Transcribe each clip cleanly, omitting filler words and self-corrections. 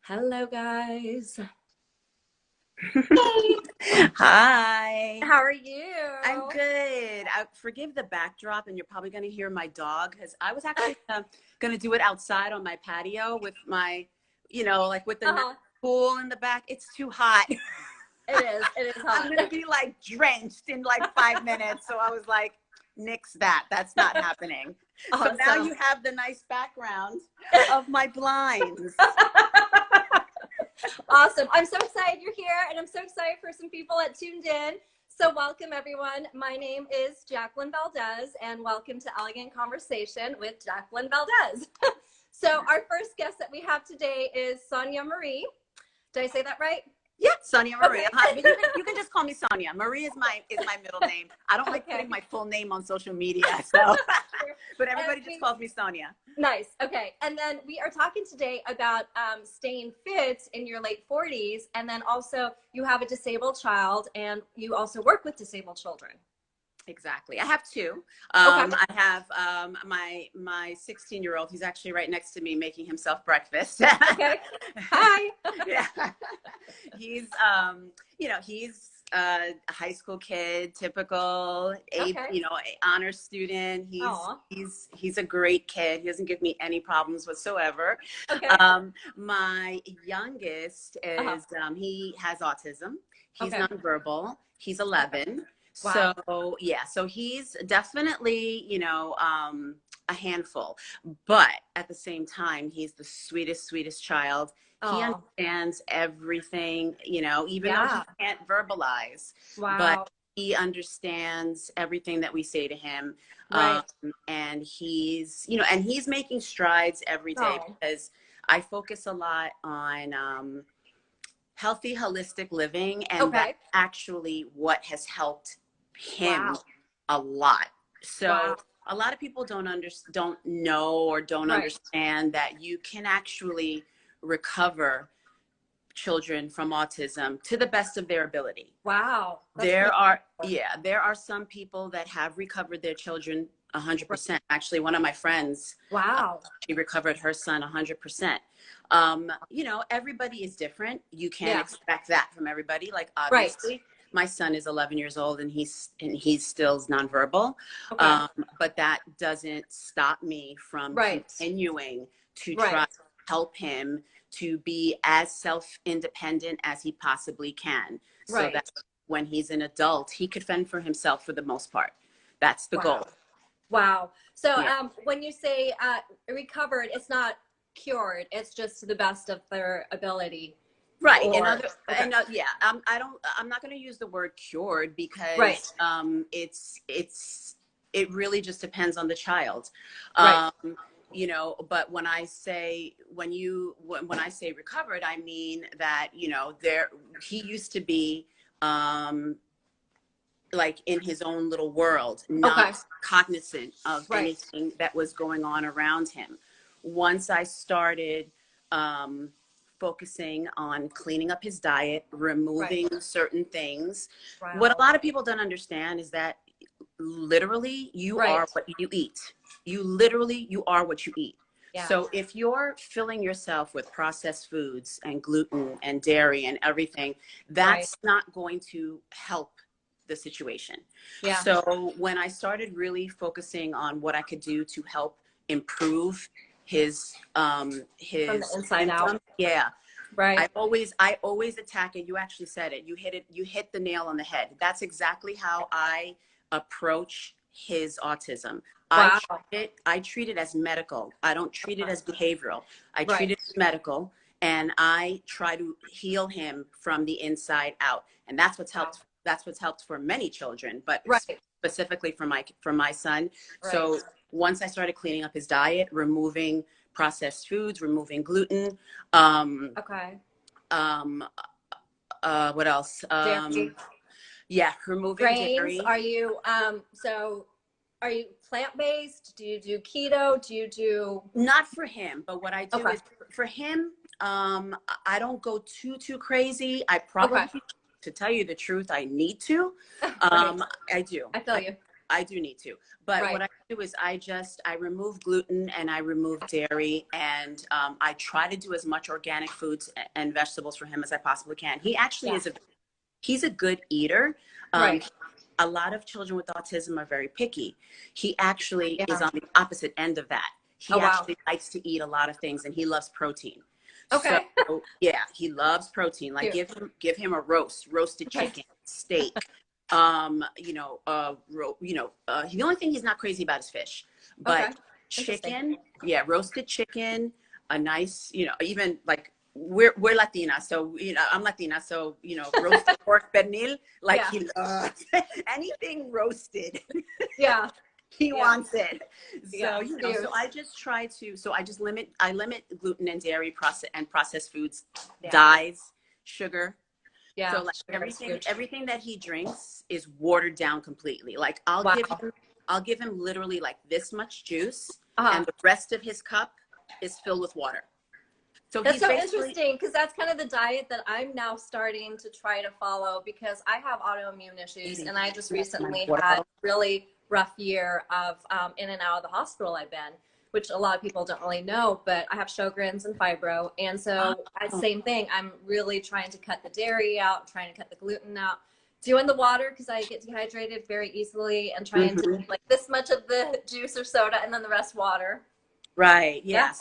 Hello, guys. Hey, Hi. How are you? I'm good. Forgive the backdrop, and you're probably going to hear my dog because I was actually going to do it outside on my patio with my, like with the Uh-huh. pool in the back. It's too hot. It is. It is hot. I'm going to be like drenched in like 5 minutes. So I was like, nix that. That's not happening. So now you have the nice background of my blinds. Awesome. I'm so excited you're here, and I'm so excited for some people that tuned in. So welcome, everyone. My name is Jacqueline Valdez, and welcome to Elegant Conversation with Jacqueline Valdez. So our first guest that we have today is Sonja Marie. Did I say that right? Yeah, Sonja Marie. Okay. You can just call me Sonja. Marie is my middle name. I don't like putting my full name on social media, so but everybody just calls me Sonja. Nice. Okay. And then we are talking today about staying fit in your late 40s, and then also you have a disabled child, and you also work with disabled children. Exactly. I have two. Okay. I have my 16-year-old. He's actually right next to me making himself breakfast. Okay. Hi. Yeah. He's he's a high school kid, typical honor student. He's a great kid. He doesn't give me any problems whatsoever. Okay. My youngest is he has autism. He's nonverbal. He's 11. Wow. So yeah, so he's definitely, a handful, but at the same time, he's the sweetest child. He understands everything, even though he can't verbalize, but he understands everything that we say to him. Right. And he's making strides every day because I focus a lot on healthy, holistic living, and that's actually what has helped him a lot. So a lot of people don't know or don't understand that you can actually recover children from autism to the best of their ability. Wow. There are some people that have recovered their children 100%. Actually, one of my friends, she recovered her son 100%. Everybody is different. You can't expect that from everybody. Like, obviously, my son is 11 years old and he's still nonverbal. But that doesn't stop me from continuing to try to help him to be as self-independent as he possibly can. So that when he's an adult, he could fend for himself for the most part. That's the goal. Wow. So when you say recovered, it's not cured. It's just to the best of their ability. Right. I'm not going to use the word cured because it really just depends on the child. But when I say recovered, I mean that, he used to be like in his own little world, not cognizant of anything that was going on around him. Once I started focusing on cleaning up his diet, removing certain things. What a lot of people don't understand is that literally you are what you eat. You are what you eat. Yeah. So if you're filling yourself with processed foods and gluten and dairy and everything, that's not going to help the situation. Yeah. So when I started really focusing on what I could do to help improve his from the inside out. Yeah. Right. I always attack it. You actually said it. You hit the nail on the head. That's exactly how I approach his autism. Wow. I treat it as medical. I don't treat it as behavioral. I treat it as medical, and I try to heal him from the inside out. And that's what's helped. That's what's helped for many children, but specifically for my son. So once I started cleaning up his diet, removing processed foods, removing gluten. What else? Dairy. Yeah, removing grains. Dairy. Are you are you plant-based? Do you do keto? Do you do? Not for him, but what I do is for him, I don't go too crazy. I probably, to tell you the truth, I need to. I do. I feel you. I do need to. But what I do is I remove gluten and I remove dairy, and I try to do as much organic foods and vegetables for him as I possibly can. He actually he's a good eater. A lot of children with autism are very picky. He actually is on the opposite end of that. He actually likes to eat a lot of things, and he loves protein. Okay. So, yeah, he loves protein. Like give him a roasted chicken, steak. The only thing he's not crazy about is fish, but chicken, roasted chicken, a nice, even like we're Latina, so I'm Latina, so roasted pork pernil, like he loves anything roasted. Yeah. He wants it. So, so I just limit gluten and dairy processed foods, dyes, sugar. Yeah. So like everything that he drinks is watered down completely. Like I'll give him literally like this much juice, and the rest of his cup is filled with water. So that's so interesting, because that's kind of the diet that I'm now starting to try to follow, because I have autoimmune issues, and I just recently had a really rough year of in and out of the hospital I've been, which a lot of people don't really know, but I have Sjogren's and fibro. And so same thing, I'm really trying to cut the dairy out, trying to cut the gluten out, doing the water because I get dehydrated very easily, and trying to drink like this much of the juice or soda and then the rest water. Right. Yeah.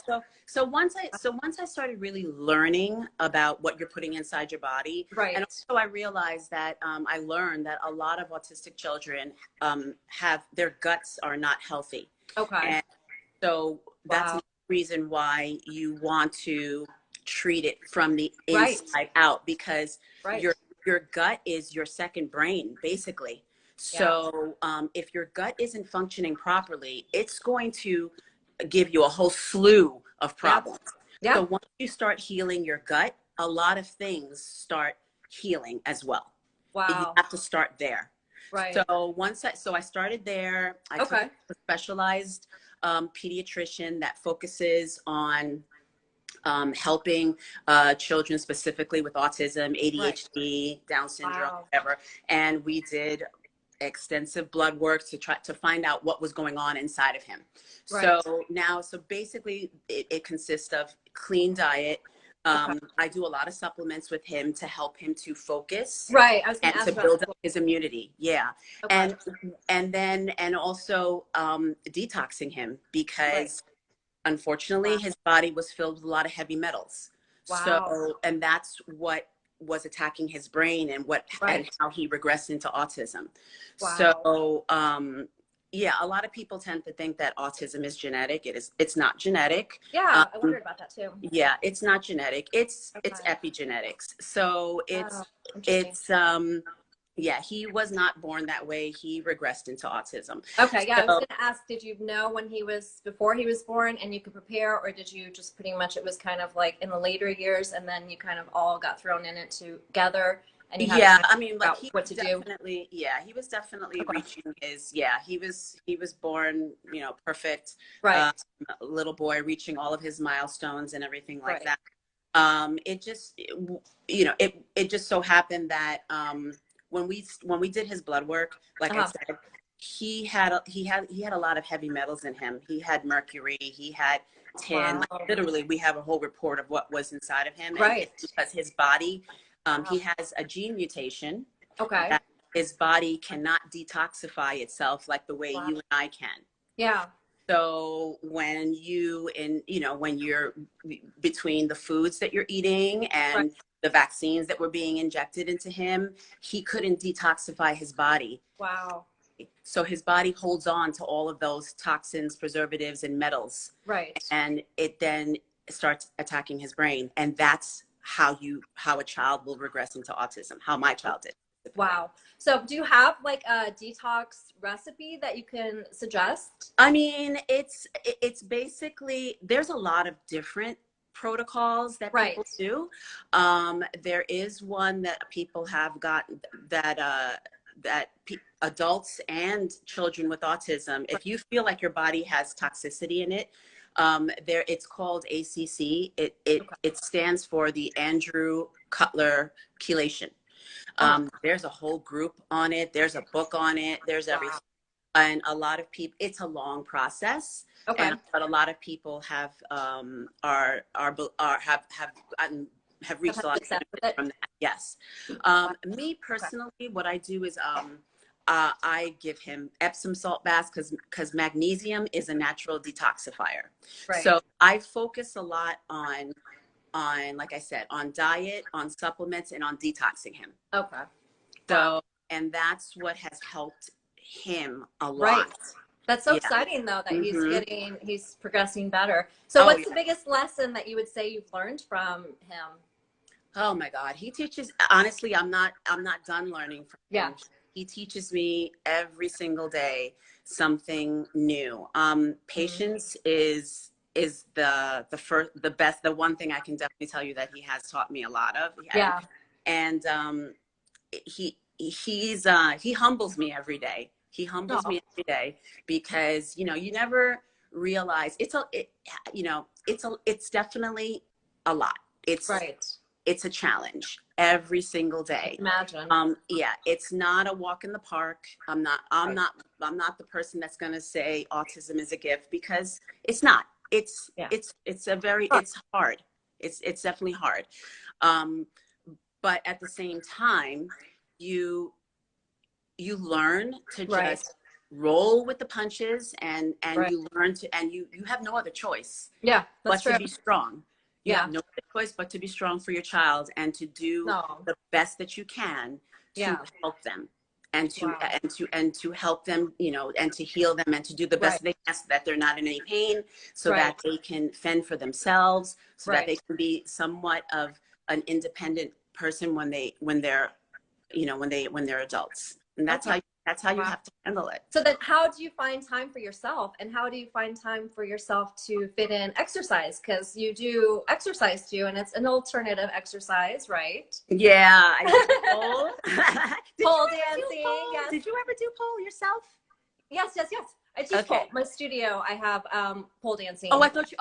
So once I started really learning about what you're putting inside your body, and also I realized that I learned that a lot of autistic children have their guts are not healthy. Okay. And so that's the reason why you want to treat it from the inside out, because your gut is your second brain, basically. So if your gut isn't functioning properly, it's going to give you a whole slew of problems. So once you start healing your gut, a lot of things start healing as well. Wow. You have to start there. Right. So I started there. I took a specialized pediatrician that focuses on helping children specifically with autism, ADHD, Down syndrome, whatever. And we did extensive blood work to try to find out what was going on inside of him. So basically it consists of clean diet. I do a lot of supplements with him to help him to focus, I was and to build up his immunity. And also detoxing him, because unfortunately his body was filled with a lot of heavy metals. So, and that's what was attacking his brain, and and how he regressed into autism. So a lot of people tend to think that autism is genetic. It's not genetic. I wondered about that too. It's not genetic. It's epigenetics. So he was not born that way. He regressed into autism. I was going to ask, did you know before he was born, and you could prepare, or did you just pretty much, it was kind of like in the later years, and then you kind of all got thrown in it together? And he was definitely reaching his, he was born, perfect, little boy, reaching all of his milestones and everything like that. It just so happened that, when we did his blood work, like I said, he had a lot of heavy metals in him. He had mercury, he had tin, like literally we have a whole report of what was inside of him. And it's because his body, he has a gene mutation. That his body cannot detoxify itself like the way you and I can. So when when you're between the foods that you're eating and the vaccines that were being injected into him, he couldn't detoxify his body. So his body holds on to all of those toxins, preservatives, and metals. And it then starts attacking his brain. And that's how a child will regress into autism, how my child did. So do you have like a detox recipe that you can suggest? I mean, it's basically, there's a lot of different protocols that people do. There is one that people have gotten that adults and children with autism, if you feel like your body has toxicity in it, it's called ACC. It stands for the Andrew Cutler chelation. There's a whole group on it. There's a book on it. There's everything. And a lot of people, it's a long process. Okay. But a lot of people have gotten, have reached a lot of benefit from that. Yes. Me personally, what I do is I give him Epsom salt baths because magnesium is a natural detoxifier. Right. So I focus a lot on, like I said, on diet, on supplements, and on detoxing him. Okay. So, wow. And that's what has helped him a lot. Right. That's so exciting though, that he's progressing better. So what's the biggest lesson that you would say you've learned from him? Oh my God. He teaches, honestly, I'm not done learning from him. He teaches me every single day something new. Patience is the one thing I can definitely tell you that he has taught me a lot of. Yeah. And he humbles me every day. He humbles me every day because, you never realize it's definitely a lot. It's a challenge every single day. Imagine. It's not a walk in the park. I'm not the person that's going to say autism is a gift, because it's not. It's hard. It's definitely hard. But at the same time, you learn to just roll with the punches, and you learn to, and you have no other choice. Yeah, that's but to be strong. You have no other choice but to be strong for your child, and to do the best that you can to help them, and to help them, and to heal them, and to do the best they can, so that they're not in any pain, so that they can fend for themselves, so that they can be somewhat of an independent person when they're adults. And that's how you have to handle it. So then how do you find time for yourself, and how do you find time for yourself to fit in exercise? Because you do exercise too, and it's an alternative exercise, right? Yeah, I do pole. Pole dancing. Yes. Did you ever do pole yourself? Yes. I teach pole. My studio, I have pole dancing. Oh, I thought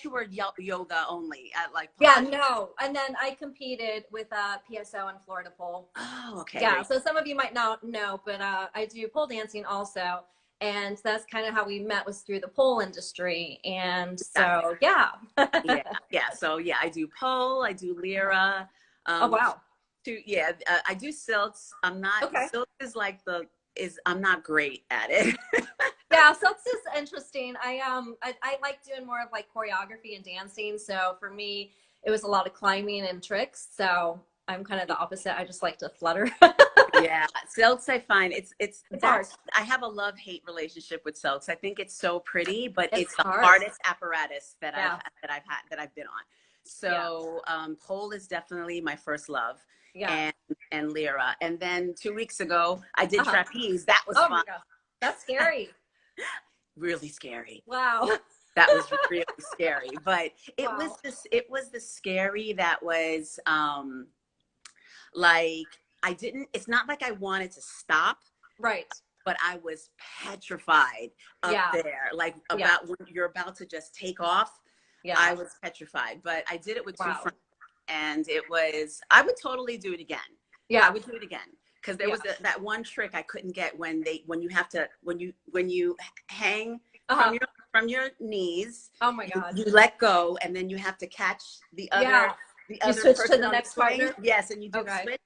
you were yoga only at like. Yeah, no. And then I competed with PSO and Florida pole. Oh, okay. Yeah, so some of you might not know, but I do pole dancing also. And that's kind of how we met, was through the pole industry. And so, yeah. So, I do pole, I do lyra. Oh, wow. I do silks. Silks is like I'm not great at it. Yeah, silks is interesting. I like doing more of like choreography and dancing. So for me, it was a lot of climbing and tricks. So I'm kind of the opposite. I just like to flutter. Yeah, silks, I find it's hard. I have a love-hate relationship with silks. I think it's so pretty, but it's the hardest apparatus that I've been on. So pole is definitely my first love. Yeah. And lyra. And then 2 weeks ago, I did trapeze. That was fun. My God. That's scary. Really scary. Wow. That was really scary. But it was the scary that was like, it's not like I wanted to stop. Right. But I was petrified up there. Like about when you're about to just take off. Yeah. I was petrified. But I did it with 2 friends. And I would totally do it again. Yeah, I would do it again. Because there was that one trick I couldn't get when you hang from your knees. Oh my God! You let go, and then you have to catch the other. Yeah. You switch to the next partner. Yes, and you do switch.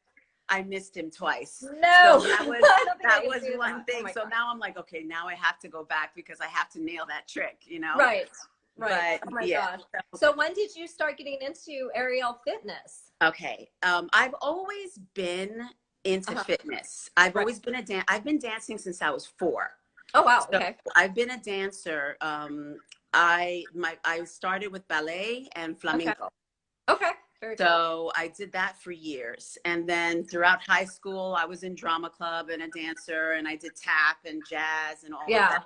I missed him twice. No, so that was one thing. So now I'm like, okay, now I have to go back because I have to nail that trick. Right. Right. But, oh my gosh. So when did you start getting into aerial fitness? Okay. I've always been into fitness. I've always been I've been dancing since I was 4. Oh, wow. So okay. I've been a dancer. I started with ballet and flamenco. Okay. Very cool. I did that for years. And then throughout high school, I was in drama club and a dancer, and I did tap and jazz and all of that.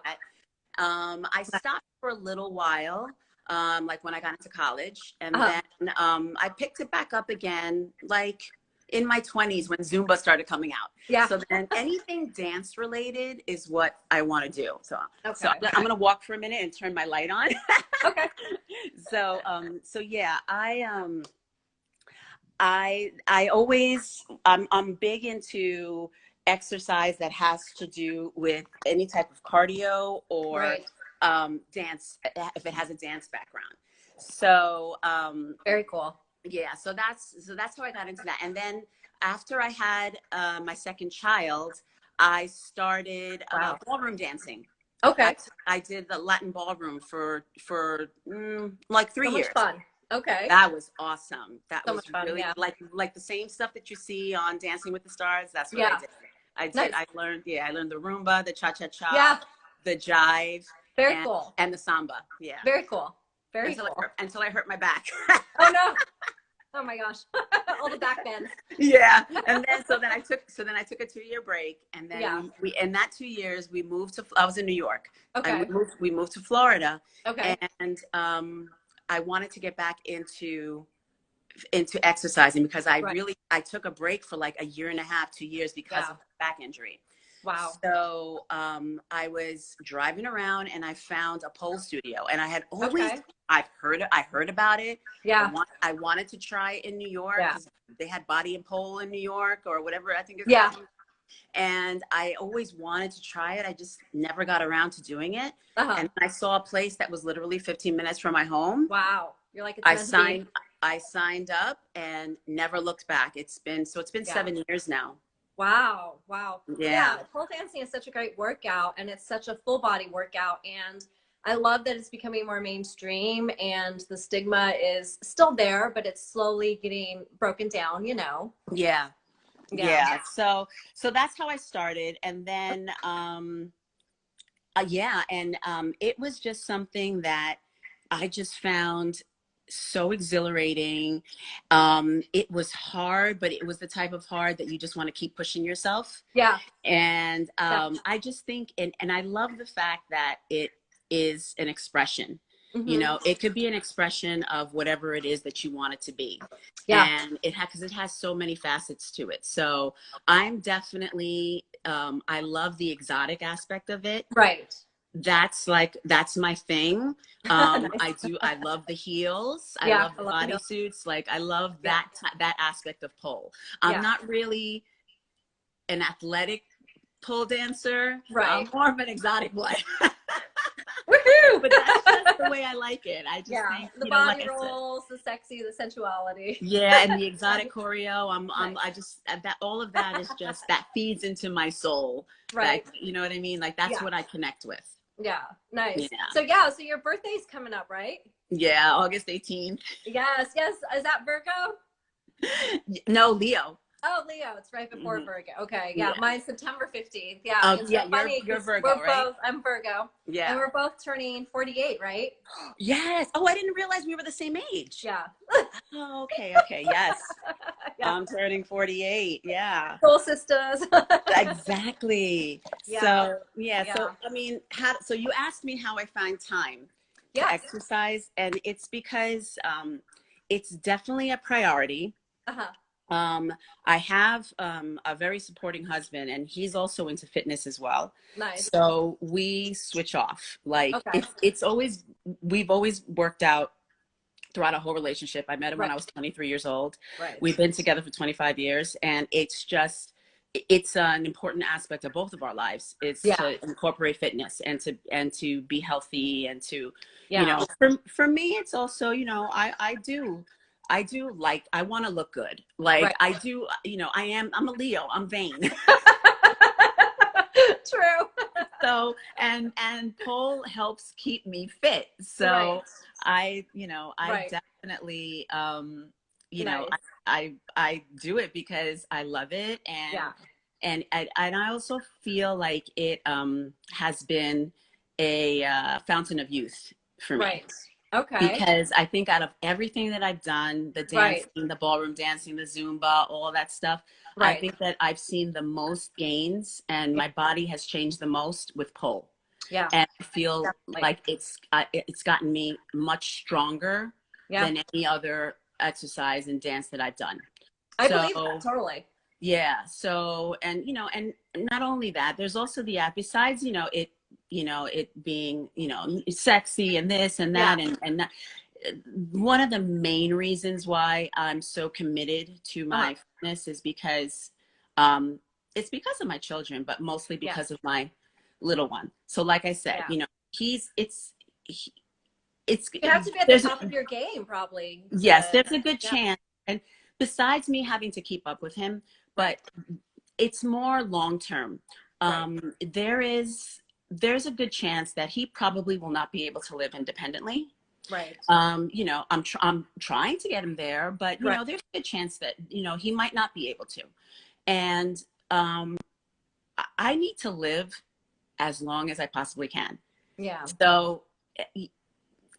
I stopped for a little while, like when I got into college, and then I picked it back up again, like in my 20s when Zumba started coming out. Yeah. So then anything dance related is what I want to do. So I'm going to walk for a minute and turn my light on. Okay. I'm big into exercise that has to do with any type of cardio or dance, if it has a dance background. So very cool. Yeah, so that's how I got into that. And then after I had my second child, I started ballroom dancing. Okay. I did the Latin ballroom for like 3 years. So much fun. Okay. That was awesome. That so was much fun, really like the same stuff that you see on Dancing with the Stars. That's what I did. Nice. I learned the Roomba, the cha-cha-cha, the jive. Very cool. And the samba. Yeah. Very cool. Very until cool. Until I hurt my back. Oh no. Oh my gosh. All the back bends. Yeah. And then I took a 2-year break, and then we in that 2 years we moved to, I was in New York. Okay. And we moved to Florida. Okay. And I wanted to get back into exercising because I took a break for like 1.5 years, 2 years because of back injury. Wow. So I was driving around and I found a pole studio, and I had always I heard about it. Yeah. I wanted to try it in New York. Yeah. They had Body and Pole in New York or whatever I think it's called. And I always wanted to try it. I just never got around to doing it. And I saw a place that was literally 15 minutes from my home. Wow. You're like, I signed up and never looked back. It's been 7 years now. Wow. Wow. Yeah. Pole dancing is such a great workout, and it's such a full body workout. And I love that it's becoming more mainstream, and the stigma is still there, but it's slowly getting broken down, you know? Yeah. So that's how I started. And then, it was just something that I just found so exhilarating. It was hard, but it was the type of hard that you just want to keep pushing yourself. Yeah. And I just think, and I love the fact that it is an expression. You know, it could be an expression of whatever it is that you want it to be. And because it has so many facets to it. So I'm definitely, I love the exotic aspect of it. Right. That's my thing. I love the heels. I love the bodysuits. Like, I love that aspect of pole. I'm not really an athletic pole dancer. Right. I'm more of an exotic one. Woohoo! But that's just the way I like it. I just think, the body rolls, the sexy, the sensuality. Yeah, and the exotic choreo. All of that is just, that feeds into my soul. Right. Like, you know what I mean? Like, that's what I connect with. Yeah, nice. Yeah. So your birthday's coming up, right? Yeah, August 18th. Yes. Is that Virgo? No, Leo. Oh, Leo. It's right before Virgo. Okay. Yeah. Mine's September 15th. Yeah. Oh, yeah. You're Virgo, right? I'm Virgo. Yeah. And we're both turning 48, right? Yes. Oh, I didn't realize we were the same age. Yeah. Oh, okay. Yes. I'm turning 48. Yeah. Soul sisters. Exactly. Yeah. So, So, I mean, so you asked me how I find time to exercise, and it's because it's definitely a priority. I have a very supporting husband, and he's also into fitness as well. Nice. So we switch off. Like, we've always worked out throughout our whole relationship. I met him when I was 23 years old. Right. We've been together for 25 years, and it's an important aspect of both of our lives is to incorporate fitness and to be healthy and to, you know, for me, it's also, you know, I do like, I want to look good. Like I do, you know, I'm a Leo, I'm vain. True. So, and pole helps keep me fit. So I definitely, you know, I do it because I love it. And I also feel like it has been a fountain of youth for me. Right. Okay. Because I think out of everything that I've done, the dancing, the ballroom dancing, the Zumba, all that stuff, I think that I've seen the most gains, and my body has changed the most with pole. Yeah. And I feel like it's gotten me much stronger than any other exercise and dance that I've done. I believe that, totally. Yeah. So, and, you know, and not only that, there's also besides, you know, it being, you know, sexy and this and that, and that, one of the main reasons why I'm so committed to my fitness is because it's because of my children, but mostly because of my little one. So like I said, you know, it's you have to be at the top of your game, probably. Yes, there's a good chance. And besides me having to keep up with him, but it's more long term. There's a good chance that he probably will not be able to live independently. Right. You know, I'm trying to get him there, but you know, there's a good chance that, you know, he might not be able to. And I need to live as long as I possibly can. Yeah. So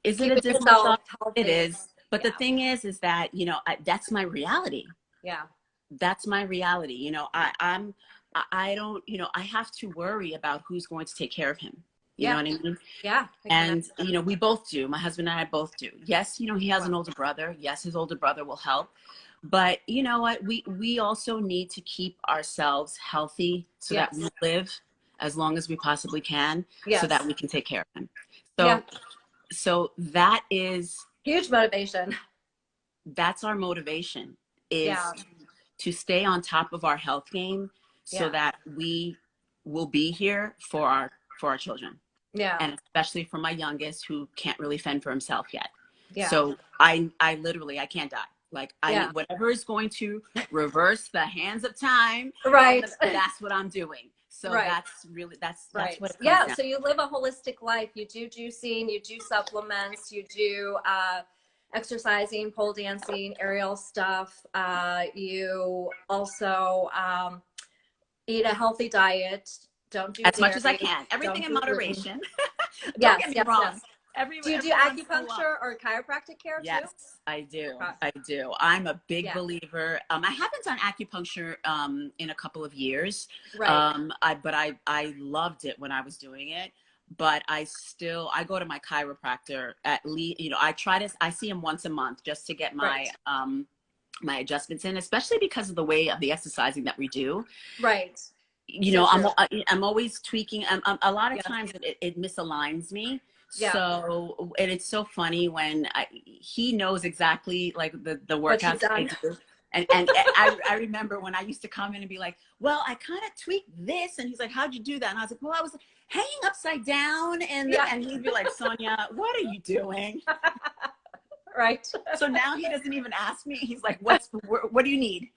is it a difficult thought? It is. But the thing is that, you know, that's my reality. Yeah. That's my reality. You know, I don't, you know, I have to worry about who's going to take care of him. You know what I mean? Yeah. And, you know, we both do. My husband and I both do. Yes, you know, he has an older brother. Yes, his older brother will help. But you know what? We also need to keep ourselves healthy so that we live as long as we possibly can, so that we can take care of him. So, so that is huge motivation. That's our motivation, is to stay on top of our health game, so that we will be here for our children. Yeah. And especially for my youngest, who can't really fend for himself yet. Yeah. So I literally, I can't die. Like I need whatever is going to reverse the hands of time. Right. That's what I'm doing. So that's really, that's what it comes down. So you live a holistic life. You do juicing, you do supplements, you do exercising, pole dancing, aerial stuff. You also eat a healthy diet. Don't do as much as I can. Everything in moderation. Don't get me wrong. Do you do acupuncture or chiropractic care too? Yes, I do. I do. I'm a big believer. I haven't done acupuncture in a couple of years. Right. But I loved it when I was doing it. But I go to my chiropractor at least, you know, I see him once a month just to get my my adjustments in, especially because of the way of the exercising that we do. Right. You know, I'm always tweaking. A lot of times it misaligns me. Yeah. So, and it's so funny when he knows exactly like the workouts I do. And I remember when I used to come in and be like, well, I kind of tweaked this. And he's like, how'd you do that? And I was like, well, I was hanging upside down. And he'd be like, Sonja, what are you doing? Right. So now he doesn't even ask me. He's like, what do you need?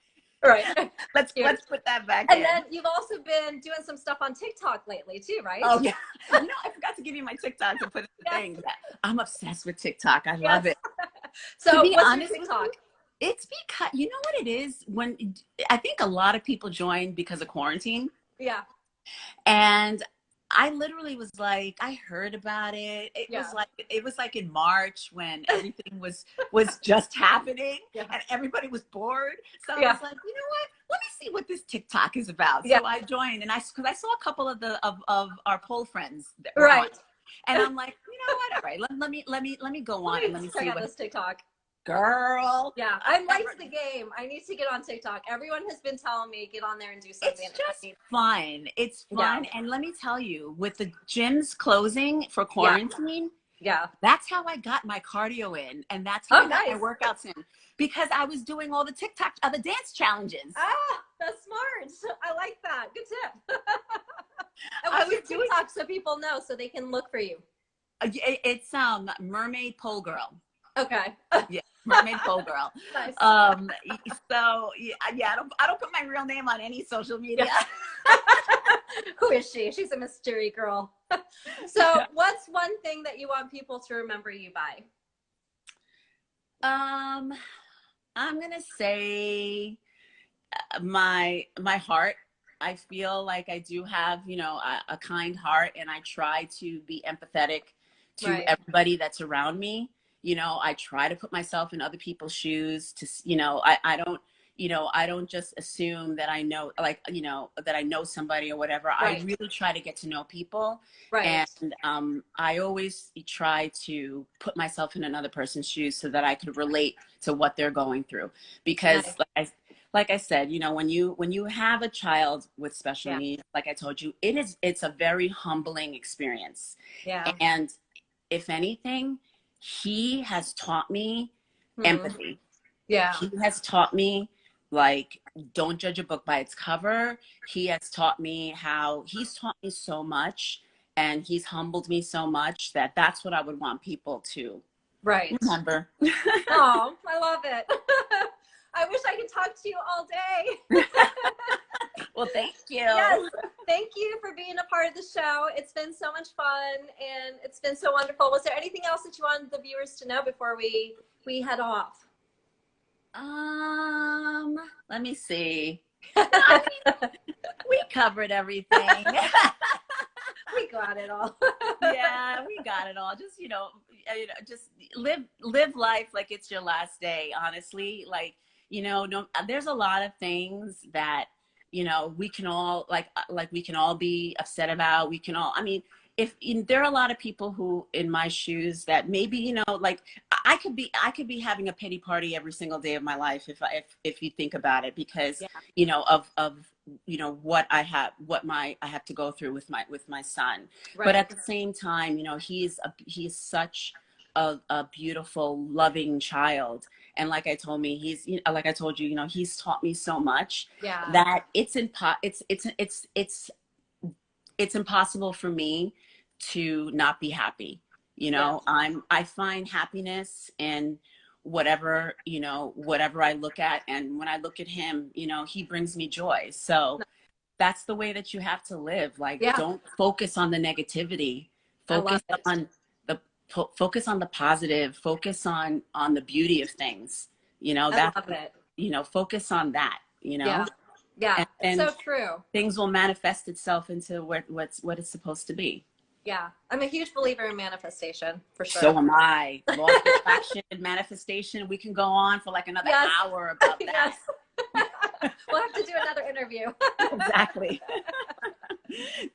Right. Let's put that back in. And then you've also been doing some stuff on TikTok lately too, right? Oh yeah. You know, I forgot to give you my TikTok to put in the thing. I'm obsessed with TikTok. I love it. So to be honest with TikTok? It's because, you know what it is? When I think a lot of people joined because of quarantine. Yeah. And I literally was like, I heard about it. It was like in March when everything was just happening and everybody was bored. So I was like, you know what? Let me see what this TikTok is about. So I joined, and because I saw a couple of our pole friends that were on, and I'm like, you know what? All right, let me go on and let me see what this TikTok. Girl. Yeah, I'm late to the game. I need to get on TikTok. Everyone has been telling me get on there and do something. It's just fun. It's fun. Yeah. And let me tell you, with the gyms closing for quarantine, that's how I got my cardio in. And that's how I got my workouts in. Because I was doing all the TikTok, the dance challenges. Ah, that's smart. I like that. Good tip. I was doing TikTok so people know, so they can look for you. It's Mermaid Pole Girl. Okay. Yeah, Mermaid Pole Girl. Nice. So I don't put my real name on any social media. Who is she? She's a mystery girl. So what's one thing that you want people to remember you by? I'm gonna say my heart. I feel like I do have, you know, a kind heart, and I try to be empathetic to everybody that's around me. You know, I try to put myself in other people's shoes to, you know, I don't just assume that I know, like, you know, that I know somebody or whatever. I really try to get to know people. Right. And I always try to put myself in another person's shoes so that I could relate to what they're going through. Because like I said, you know, when you have a child with special needs, like I told you, it's a very humbling experience. Yeah. And if anything, he has taught me empathy. Yeah. He has taught me like, don't judge a book by its cover. He's taught me so much, and he's humbled me so much that that's what I would want people to remember. Oh, I love it. I wish I could talk to you all day. Well, thank you. Yes, thank you for being a part of the show. It's been so much fun, and it's been so wonderful. Was there anything else that you wanted the viewers to know before we head off? Let me see. I mean, we covered everything. We got it all. Yeah, we got it all. Just, just live life like it's your last day, honestly. Like, there's a lot of things that, we can all we can all be upset about. We can all, I mean, there are a lot of people who in my shoes that maybe, like I could be having a pity party every single day of my life if you think about it, because, of what I have to go through with my son. Right. But at the same time, he's such a beautiful, loving child. And like I told you, he's taught me so much that it's impossible for me to not be happy. I find happiness in whatever I look at, and when I look at him, he brings me joy. So that's the way that you have to live. Like, don't focus on the negativity. Focus on the positive. Focus on the beauty of things. Focus on that. Yeah, and so true. Things will manifest itself into what it's supposed to be. Yeah, I'm a huge believer in manifestation, for sure. So am I. Law of attraction, manifestation. We can go on for like another hour about that. We'll have to do another interview. Exactly.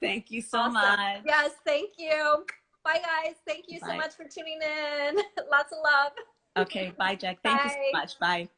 Thank you so much. Yes, thank you. Bye, guys. Thank you so much for tuning in. Lots of love. Okay, bye, Jack. Thank you so much. Bye.